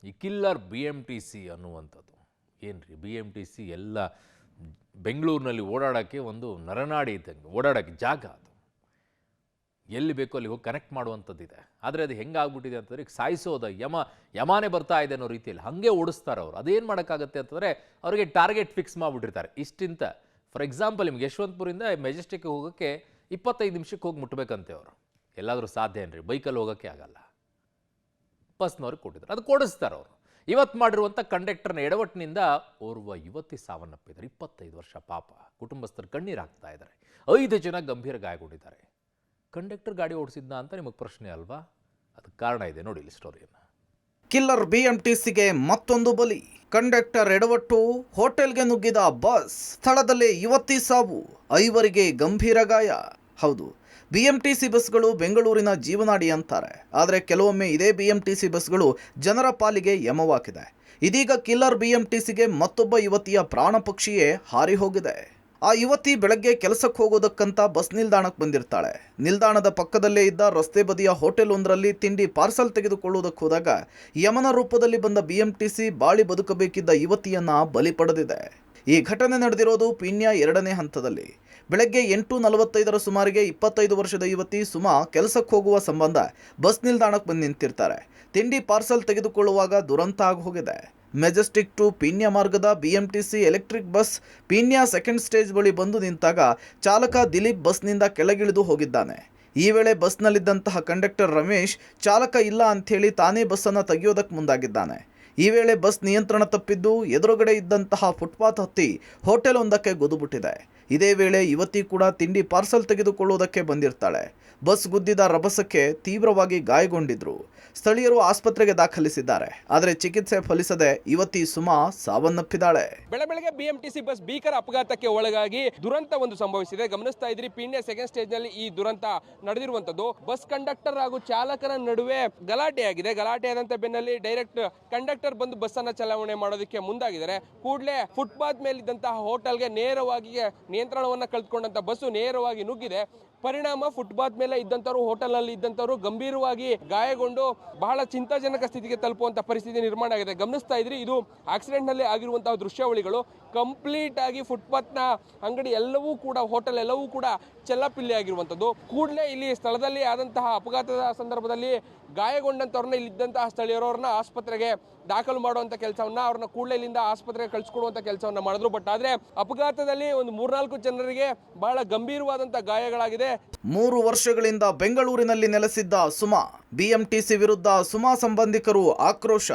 ಈ killer BMTC ಅನ್ನುವಂಥದ್ದು ಏನ್ರಿ BMTC ಎಲ್ಲ ಬೆಂಗಳೂರಿನಲ್ಲಿ ಓಡಾಡೋಕ್ಕೆ ಒಂದು ನರನಾಡಿ ಇದ್ದಂಗೆ ಓಡಾಡೋಕ್ಕೆ ಜಾಗ ಅದು ಎಲ್ಲಿ ಬೇಕೋ ಅಲ್ಲಿ ಹೋಗಿ ಕನೆಕ್ಟ್ ಮಾಡುವಂಥದ್ದಿದೆ. ಆದರೆ ಅದು ಹೆಂಗಾಗ್ಬಿಟ್ಟಿದೆ ಅಂತಂದರೆ ಈಗ ಸಾಯಿಸೋದ ಯಮಾನೇ ಬರ್ತಾ ಇದೆ ಅನ್ನೋ ರೀತಿಯಲ್ಲಿ ಹಾಗೆ ಓಡಿಸ್ತಾರೆ ಅವರು. ಅದೇನು ಮಾಡೋಕ್ಕಾಗುತ್ತೆ ಅಂತಂದರೆ ಅವರಿಗೆ ಟಾರ್ಗೆಟ್ ಫಿಕ್ಸ್ ಮಾಡಿಬಿಟ್ಟಿರ್ತಾರೆ ಇಷ್ಟಿಂತ. ಫಾರ್ ಎಕ್ಸಾಂಪಲ್ ನಿಮ್ಗೆ ಯಶವಂತಪುರಿಂದ ಮೆಜೆಸ್ಟಿಕ್ಗೆ ಹೋಗೋಕ್ಕೆ 25 ನಿಮಿಷಕ್ಕೆ ಹೋಗಿ ಮುಟ್ಟಬೇಕಂತೆ ಅವರು. ಎಲ್ಲಾದರೂ ಸಾಧ್ಯ ಏನ್ರಿ? ಬೈಕಲ್ಲಿ ಹೋಗೋಕ್ಕೆ ಆಗಲ್ಲ, ಬಸ್ನವ್ರಿಗೆ ಕೊಟ್ಟಿದ್ದಾರೆ, ಅದು ಕೊಡಿಸ್ತಾರೆ ಅವರು. ಇವತ್ತು ಮಾಡಿರುವಂಥ ಕಂಡಕ್ಟರ್ನ ಎಡವಟ್ಟಿನಿಂದ ಓರ್ವ ಯುವತಿ ಸಾವನ್ನಪ್ಪಿದ್ದಾರೆ. 25 ವರ್ಷ, ಪಾಪ. ಕುಟುಂಬಸ್ಥರು ಕಣ್ಣೀರು ಹಾಕ್ತಾ ಇದ್ದಾರೆ. 5 ಜನ ಗಂಭೀರ ಗಾಯಗೊಂಡಿದ್ದಾರೆ. ಕಂಡಕ್ಟರ್ ಗಾಡಿ ಓಡಿಸಿದ್ನ ಅಂತ ನಿಮಗೆ ಪ್ರಶ್ನೆ ಅಲ್ವಾ? ಅದಕ್ಕೆ ಕಾರಣ ಇದೆ, ನೋಡಿ ಇಲ್ಲಿ ಸ್ಟೋರಿಯನ್ನು. ಕಿಲ್ಲರ್ BMTCಗೆ ಮತ್ತೊಂದು ಬಲಿ. ಕಂಡಕ್ಟರ್ ಎಡವಟ್ಟು, ಹೋಟೆಲ್ಗೆ ನುಗ್ಗಿದ ಬಸ್, ಸ್ಥಳದಲ್ಲೇ ಯುವತಿ ಸಾವು, 5 ಗಂಭೀರ ಗಾಯ. ಹೌದು, BMTC ಬಸ್ಗಳು ಬೆಂಗಳೂರಿನ ಜೀವನಾಡಿ ಅಂತಾರೆ. ಆದರೆ ಕೆಲವೊಮ್ಮೆ ಇದೇ BMTC ಬಸ್ಗಳು ಜನರ ಪಾಲಿಗೆ ಯಮವಾಗಿದೆ. ಇದೀಗ ಕಿಲ್ಲರ್ BMTCಗೆ ಮತ್ತೊಬ್ಬ ಯುವತಿಯ ಪ್ರಾಣ ಪಕ್ಷಿಯೇ ಹಾರಿ ಹೋಗಿದೆ. ಆ ಯುವತಿ ಬೆಳಗ್ಗೆ ಕೆಲಸಕ್ಕೆ ಹೋಗೋದಕ್ಕಂತ ಬಸ್ ನಿಲ್ದಾಣಕ್ಕೆ ಬಂದಿರ್ತಾಳೆ. ನಿಲ್ದಾಣದ ಪಕ್ಕದಲ್ಲೇ ಇದ್ದ ರಸ್ತೆ ಬದಿಯ ಹೋಟೆಲ್ ಒಂದರಲ್ಲಿ ತಿಂಡಿ ಪಾರ್ಸಲ್ ತೆಗೆದುಕೊಳ್ಳುವುದಕ್ಕೆ ಹೋದಾಗ ಯಮನ ರೂಪದಲ್ಲಿ ಬಂದ BMTC ಬಾಳಿ ಬದುಕಬೇಕಿದ್ದ ಯುವತಿಯನ್ನ ಬಲಿ ಪಡೆದಿದೆ. ಈ ಘಟನೆ ನಡೆದಿರೋದು ಪೀಣ್ಯ 2ನೇ ಹಂತದಲ್ಲಿ. ಬೆಳಗ್ಗೆ 8:45 ಸುಮಾರಿಗೆ 25 ವರ್ಷದ ಯುವತಿ ಸುಮಾ ಕೆಲಸಕ್ಕೆ ಹೋಗುವ ಸಂಬಂಧ ಬಸ್ ನಿಲ್ದಾಣಕ್ಕೆ ಬಂದು ನಿಂತಿರ್ತಾರೆ. ತಿಂಡಿ ಪಾರ್ಸಲ್ ತೆಗೆದುಕೊಳ್ಳುವಾಗ ದುರಂತ ಆಗಿ ಹೋಗಿದೆ. ಮೆಜೆಸ್ಟಿಕ್ ಟು ಪೀಣ್ಯ ಮಾರ್ಗದ BMTC electric bus Peenya second stage ಬಳಿ ಬಂದು ನಿಂತಾಗ ಚಾಲಕ ದಿಲೀಪ್ ಬಸ್ನಿಂದ ಕೆಳಗಿಳಿದು ಹೋಗಿದ್ದಾನೆ. ಈ ವೇಳೆ ಬಸ್ನಲ್ಲಿದ್ದಂತಹ ಕಂಡಕ್ಟರ್ ರಮೇಶ್ ಚಾಲಕ ಇಲ್ಲ ಅಂಥೇಳಿ ತಾನೇ ಬಸ್ಸನ್ನು ತೆಗೆಯೋದಕ್ಕೆ ಮುಂದಾಗಿದ್ದಾನೆ. ಈ ವೇಳೆ ಬಸ್ ನಿಯಂತ್ರಣ ತಪ್ಪಿದ್ದು ಎದುರುಗಡೆ ಇದ್ದಂತಹ ಫುಟ್ಪಾತ್ ಹತ್ತಿ ಹೋಟೆಲ್ ಒಂದಕ್ಕೆ ಗುದ್ದುಬಿಟ್ಟಿದೆ. ಇದೇ ವೇಳೆ ಯುವತಿ ಕೂಡ ತಿಂಡಿ ಪಾರ್ಸಲ್ ತೆಗೆದುಕೊಳ್ಳುವುದಕ್ಕೆ ಬಂದಿರ್ತಾಳೆ. ಬಸ್ ಗುದ್ದಿದ ರಭಸಕ್ಕೆ ತೀವ್ರವಾಗಿ ಗಾಯಗೊಂಡಿದ್ರು. ಸ್ಥಳೀಯರು ಆಸ್ಪತ್ರೆಗೆ ದಾಖಲಿಸಿದ್ದಾರೆ. ಆದರೆ ಚಿಕಿತ್ಸೆ ಫಲಿಸದೆ ಯುವತಿ ಸುಮಾ ಸಾವನ್ನಪ್ಪಿದ್ದಾಳೆ. ಬೆಳಗ್ಗೆ BMTC ಬಸ್ ಭೀಕರ ಅಪಘಾತಕ್ಕೆ ಒಳಗಾಗಿ ದುರಂತ ಒಂದು ಸಂಭವಿಸಿದೆ. ಗಮನಿಸ್ತಾ ಇದ್ರಿ, ಪೀಣ್ಯ ಸೆಕೆಂಡ್ ಸ್ಟೇಜ್ ನಲ್ಲಿ ಈ ದುರಂತ ನಡೆದಿರುವಂತದ್ದು. ಬಸ್ ಕಂಡಕ್ಟರ್ ಹಾಗೂ ಚಾಲಕರ ನಡುವೆ ಗಲಾಟೆ ಆಗಿದೆ. ಗಲಾಟೆ ಆದಂತ ಬೆನ್ನಲ್ಲಿ ಡೈರೆಕ್ಟ್ ಕಂಡಕ್ಟರ್ ಬಂದು ಬಸ್ ಅನ್ನ ಚಲಾವಣೆ ಮಾಡೋದಕ್ಕೆ ಮುಂದಾಗಿದ್ದಾರೆ. ಕೂಡಲೇ ಫುಟ್ಪಾತ್ ಮೇಲಿದ್ದಂತಹ ಹೋಟೆಲ್ಗೆ ನೇರವಾಗಿ ನಿಯಂತ್ರಣವನ್ನ ಕಳೆದುಕೊಂಡಂತ ಬಸ್ಸು ನೇರವಾಗಿ ನುಗ್ಗಿದೆ. ಪರಿಣಾಮ ಫುಟ್ಪಾತ್ ಮೇಲೆ ಇದ್ದಂತವರು, ಹೋಟೆಲ್ ನಲ್ಲಿ ಇದ್ದಂತವರು ಗಂಭೀರವಾಗಿ ಗಾಯಗೊಂಡು ಬಹಳ ಚಿಂತಾಜನಕ ಸ್ಥಿತಿಗೆ ತಲುಪುವಂತ ಪರಿಸ್ಥಿತಿ ನಿರ್ಮಾಣ ಆಗಿದೆ. ಗಮನಿಸ್ತಾ ಇದ್ರಿ, ಇದು ಆಕ್ಸಿಡೆಂಟ್ ನಲ್ಲಿ ಆಗಿರುವಂತಹ ದೃಶ್ಯಾವಳಿಗಳು. ಕಂಪ್ಲೀಟ್ ಆಗಿ ಫುಟ್ಪಾತ್ ನ ಅಂಗಡಿ ಎಲ್ಲವೂ ಕೂಡ, ಹೋಟೆಲ್ ಎಲ್ಲವೂ ಕೂಡ ಚೆಲ್ಲಾಪಿಲ್ಲಿ ಆಗಿರುವಂತದ್ದು. ಕೂಡಲೇ ಇಲ್ಲಿ ಸ್ಥಳದಲ್ಲಿ ಆದಂತಹ ಅಪಘಾತದ ಸಂದರ್ಭದಲ್ಲಿ ಗಾಯಗೊಂಡಂತವ್ರನ್ನ, ಇಲ್ಲಿದ್ದಂತಹ ಸ್ಥಳೀಯರವ್ರನ್ನ ಆಸ್ಪತ್ರೆಗೆ ದಾಖಲು ಮಾಡುವಂತ ಕೆಲಸವನ್ನ, ಅವ್ರನ್ನ ಕೂಡಲೇ ಇಲ್ಲಿಂದ ಆಸ್ಪತ್ರೆಗೆ ಕಳಿಸ್ಕೊಡುವಂತ ಕೆಲಸವನ್ನ ಮಾಡಿದ್ರು. ಬಟ್ ಆದ್ರೆ ಅಪಘಾತದಲ್ಲಿ ಒಂದು 3-4 ಜನರಿಗೆ ಬಹಳ ಗಂಭೀರವಾದಂತಹ ಗಾಯಗಳಾಗಿದೆ. 3 ವರ್ಷಗಳಿಂದ ಬೆಂಗಳೂರಿನಲ್ಲಿ ನೆಲೆಸಿದ್ದ ಸುಮಾ. BMTC ವಿರುದ್ಧ ಸುಮಾ ಸಂಬಂಧಿಕರು ಆಕ್ರೋಶ.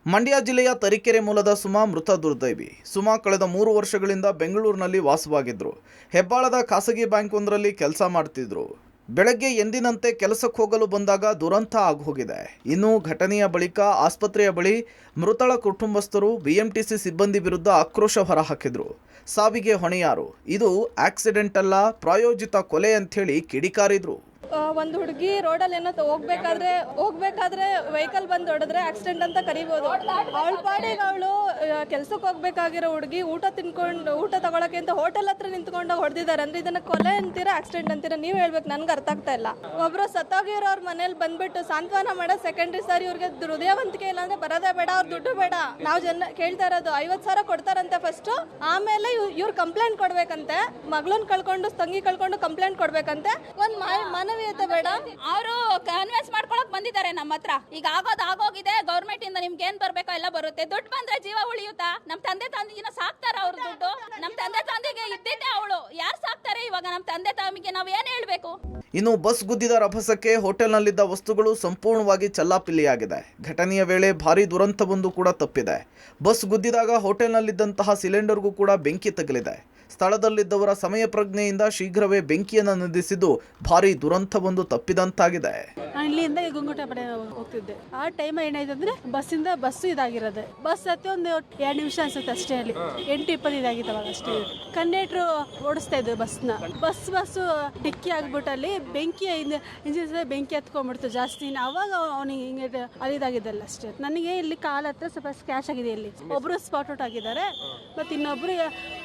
ಮಂಡ್ಯ ಜಿಲ್ಲೆಯ ತರೀಕೆರೆ ಮೂಲದ ಸುಮಾ ಮೃತ ದುರ್ದೈವಿ. ಸುಮಾ ಕಳೆದ 3 ವರ್ಷಗಳಿಂದ ಬೆಂಗಳೂರಿನಲ್ಲಿ ವಾಸವಾಗಿದ್ರು. ಹೆಬ್ಬಾಳದ ಖಾಸಗಿ ಬ್ಯಾಂಕ್ ಒಂದರಲ್ಲಿ ಕೆಲಸ ಮಾಡ್ತಿದ್ರು. ಬೆಳಗ್ಗೆ ಎಂದಿನಂತೆ ಕೆಲಸಕ್ಕೆ ಹೋಗಲು ಬಂದಾಗ ದುರಂತ ಆಗೋಗಿದೆ. ಇನ್ನು ಘಟನೆಯ ಬಳಿಕ ಆಸ್ಪತ್ರೆಯ ಬಳಿ ಮೃತಳ ಕುಟುಂಬಸ್ಥರು BMTC ಸಿಬ್ಬಂದಿ ವಿರುದ್ಧ ಆಕ್ರೋಶ ಹೊರಹಾಕಿದ್ರು. ಸಾವಿಗೆ ಹೊಣೆ ಯಾರು? ಇದು ಆಕ್ಸಿಡೆಂಟ್ ಅಲ್ಲ, ಪ್ರಾಯೋಜಿತ ಕೊಲೆ ಅಂಥೇಳಿ ಕಿಡಿಕಾರಿದ್ರು. ಒಂದು ಹುಡುಗಿ ರೋಡಲ್ಲಿ ಏನೋ ಹೋಗ್ಬೇಕಾದ್ರೆ ವೆಹಿಕಲ್ ಬಂದು ಹೊಡೆದ್ರೆ ಆಕ್ಸಿಡೆಂಟ್ ಅಂತ ಕರಿಬೋದು. ಅವಳ ಪಾಡಿಗೆ ಅವಳು ಕೆಲ್ಸಕ್ಕೆ ಹೋಗ್ಬೇಕಾಗಿರೋ ಹುಡುಗಿ ಊಟ ತಗೊಳಕ್ಕೆ ಅಂತ ಹೋಟೆಲ್ ಹತ್ರ ನಿಂತ್ಕೊಂಡು ಹೊಡೆದಿದ್ದಾರೆ ಅಂದ್ರೆ ಇದನ್ನ ಕೊಲೆ ಅಂತೀರಾ ಆಕ್ಸಿಡೆಂಟ್ ಅಂತೀರಾ? ನೀವು ಹೇಳ್ಬೇಕು, ನನ್ಗೆ ಅರ್ಥ ಆಗ್ತಾ ಇಲ್ಲ. ಒಬ್ರು ಸತ್ತೋಗಿರೋ ಅವ್ರ ಮನೇಲಿ ಬಂದ್ಬಿಟ್ಟು ಸಾಂತ್ವನ ಮಾಡೋ ಸೆಕೆಂಡ್ರಿ ಸರ್. ಇವ್ರಿಗೆ ಹೃದಯವಂತಿಕೆ ಇಲ್ಲ ಅಂದ್ರೆ ಬರೋದೇ ಬೇಡ, ಅವ್ರ ದುಡ್ಡು ಬೇಡ. ನಾವು ಜನ ಕೇಳ್ತಾ ಇರೋದು 50,000 ಕೊಡ್ತಾರಂತೆ ಫಸ್ಟ್, ಆಮೇಲೆ ಇವ್ರು ಕಂಪ್ಲೇಂಟ್ ಕೊಡ್ಬೇಕಂತೆ. ಮಗಳನ್ನ ಕಳ್ಕೊಂಡು, ತಂಗಿ ಕಳ್ಕೊಂಡು ಕಂಪ್ಲೇಂಟ್ ಕೊಡ್ಬೇಕಂತೆ. ಒಂದ್ ಮಾನವೀಯತೆ ಬೇಡ? ಅವರು ಕನ್ವಿನ್ಸ್ ಮಾಡ್ಕೊಳಕ್ ಬಂದಿದ್ದಾರೆ ನಮ್ಮ ಹತ್ರ. ಈಗ ಆಗೋಗಿದೆ, ಗೌರ್ಮೆಂಟ್ ಇಂದ ನಿಮ್ಗೆ ಏನ್ ಬರ್ಬೇಕೋ ಎಲ್ಲ ಬರುತ್ತೆ. ದುಡ್ಡು ಬಂದ್ರೆ ಜೀವ ಉಳಿಯುತ್ತಾ? ನಮ್ ತಂದೆ ತಾಯಿನ ಸಾಕ್ತಾರ ಅವ್ರ ದುಡ್ಡು? ನಮ್ ತಂದೆ ತಾಯಿಗೆ ಇದ್ದಿದ್ದೆ ಅವಳು, ಯಾರು ಸಾಕ್ತಾರೆ ಇವಾಗ ನಮ್ ತಂದೆ ತಾಯಿಗೆ? ನಾವ್ ಏನ್ ಹೇಳ್ಬೇಕು? ಇನ್ನು ಬಸ್ ಗುದ್ದಿದ ರಭಸಕ್ಕೆ ಹೋಟೆಲ್ನಲ್ಲಿದ್ದ ವಸ್ತುಗಳು ಸಂಪೂರ್ಣವಾಗಿ ಚೆಲ್ಲಾಪಿಲ್ಲಿಯಾಗಿದೆ. ಘಟನೆಯ ವೇಳೆ ಭಾರೀ ದುರಂತವೊಂದು ಕೂಡ ತಪ್ಪಿದೆ. ಬಸ್ ಗುದ್ದಿದಾಗ ಹೋಟೆಲ್ನಲ್ಲಿದ್ದಂತಹ ಸಿಲಿಂಡರ್ಗೂ ಕೂಡ ಬೆಂಕಿ ತಗುಲಿದೆ. ಸ್ಥಳದಲ್ಲಿದ್ದವರ ಸಮಯ ಪ್ರಜ್ಞೆಯಿಂದ ಶೀಘ್ರವೇ ಬೆಂಕಿಯನ್ನು ನಂದಿಸಿದ್ದು ಭಾರೀ ದುರಂತವೊಂದು ತಪ್ಪಿದಂತಾಗಿದೆ. ಇಲ್ಲಿಂದ ಗುಂಗುಟಪಡೆ ಹೋಗ್ತಿದ್ದೆ. ಆ ಟೈಮ್ ಏನಾಯ್ತು ಅಂದ್ರೆ ಬಸ್ಸು ಇದಾಗಿರೋದು. ಬಸ್ ಹತ್ತಿ ಒಂದು 2 ನಿಮಿಷ ಅನ್ಸುತ್ತೆ ಅಷ್ಟೇ. ಅಲ್ಲಿ 8:20 ಇದಾಗಿತ್ತು ಅವಾಗ ಅಷ್ಟೇ. ಕಂಡಕ್ಟ್ರು ಓಡಿಸ್ತಾ ಇದ್ವಿ ಬಸ್ಸು ಡಿಕ್ಕಿ ಆಗ್ಬಿಟ್ಟು ಅಲ್ಲಿ ಇಂಜಿನ್ ಬೆಂಕಿ ಹತ್ಕೊಂಡ್ಬಿಡ್ತು ಜಾಸ್ತಿ. ಅವಾಗ ಅವನಿಗೆ ಹಿಂಗೆ ಅಲ್ಲಿದಾಗಿದ್ದಲ್ಲ ಅಷ್ಟೇ. ನನಗೆ ಇಲ್ಲಿ ಕಾಲ ಹತ್ರ ಸ್ವಲ್ಪ ಸ್ಕ್ಯಾಚ್ ಆಗಿದೆ. ಇಲ್ಲಿ ಒಬ್ರು ಸ್ಪಾಟ್ ಔಟ್ ಆಗಿದ್ದಾರೆ, ಮತ್ತೆ ಇನ್ನೊಬ್ರು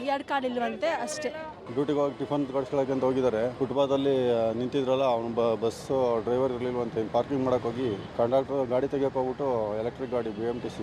2 ಕಾಲು ಇಲ್ವಂತೆ ಅಷ್ಟೇ. ಡ್ಯೂಟಿಗೆ ಹೋಗಿ ಟಿಫನ್ ಕಳ್ಸ್ಕೊಳಕ್ಕೆ ಅಂತ ಹೋಗಿದ್ದಾರೆ. ಫುಟ್ಪಾತಲ್ಲಿ ನಿಂತಿದ್ರಲ್ಲ, ಅವನು ಬಸ್ ಡ್ರೈವರ್ ಇರಲಿಲ್ವಂತೆ. ಪಾರ್ಕಿಂಗ್ ಮಾಡಕ್ಕೆ ಹೋಗಿ ಕಂಡಕ್ಟರ್ ಗಾಡಿ ತೆಗಿಯಕ್ಕೆ ಹೋಗ್ಬಿಟ್ಟು ಎಲೆಕ್ಟ್ರಿಕ್ ಗಾಡಿ BMTC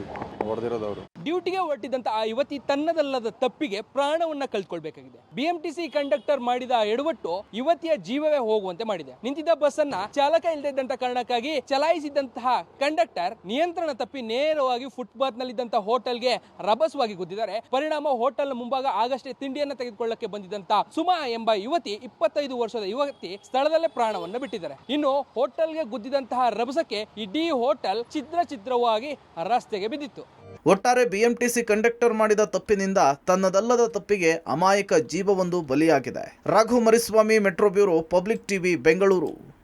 ಹೊಡೆದಿರೋದು ಅವರು. ಡ್ಯೂಟಿಗೆ ಹೊರಟಿದ್ದಂತ ಆ ಯುವತಿ ತನ್ನದಲ್ಲದ ತಪ್ಪಿಗೆ ಪ್ರಾಣವನ್ನ ಕಳ್ಕೊಳ್ಬೇಕಾಗಿದೆ. BMTC ಕಂಡಕ್ಟರ್ ಮಾಡಿದ ಎಡವಟ್ಟು ಯುವತಿಯ ಜೀವವೇ ಹೋಗುವಂತೆ ಮಾಡಿದೆ. ನಿಂತಿದ್ದ ಬಸ್ ಅನ್ನ ಚಾಲಕ ಇಲ್ಲದಿದ್ದಂತ ಕಾರಣಕ್ಕಾಗಿ ಚಲಾಯಿಸಿದಂತಹ ಕಂಡಕ್ಟರ್ ನಿಯಂತ್ರಣ ತಪ್ಪಿ ನೇರವಾಗಿ ಫುಟ್ಪಾತ್ ನಲ್ಲಿದ್ದಂತಹ ಹೋಟೆಲ್ಗೆ ರಭಸವಾಗಿ ಗುದ್ದಿದ್ದಾರೆ. ಪರಿಣಾಮ ಹೋಟೆಲ್ ಮುಂಭಾಗ ಆಗಷ್ಟೇ ತಿಂಡಿಯನ್ನ ತೆಗೆದುಕೊಳ್ಳಕ್ಕೆ ಬಂದಿದ್ದಂತ ಸುಮಾ ಎಂಬ ಯುವತಿ, 25 ವರ್ಷದ ಯುವತಿ, ಸ್ಥಳದಲ್ಲೇ ಪ್ರಾಣವನ್ನು ಬಿಟ್ಟಿದ್ದಾರೆ. ಇನ್ನು ಹೋಟೆಲ್ಗೆ ಗುದ್ದಿದಂತಹ ರಭಸಕ್ಕೆ ಇಡೀ ಹೋಟೆಲ್ ಛಿದ್ರವಾಗಿ ರಸ್ತೆಗೆ ಬಿದ್ದಿತ್ತು. ಒಟ್ಟಾರೆ BMTC ಕಂಡಕ್ಟರ್ ಮಾಡಿದ ತಪ್ಪಿನಿಂದ ತನ್ನದಲ್ಲದ ತಪ್ಪಿಗೆ ಅಮಾಯಕ ಜೀವವೊಂದು ಬಲಿಯಾಗಿದೆ. Raghu Mariswamy, metro bureau, public TV, Bengaluru.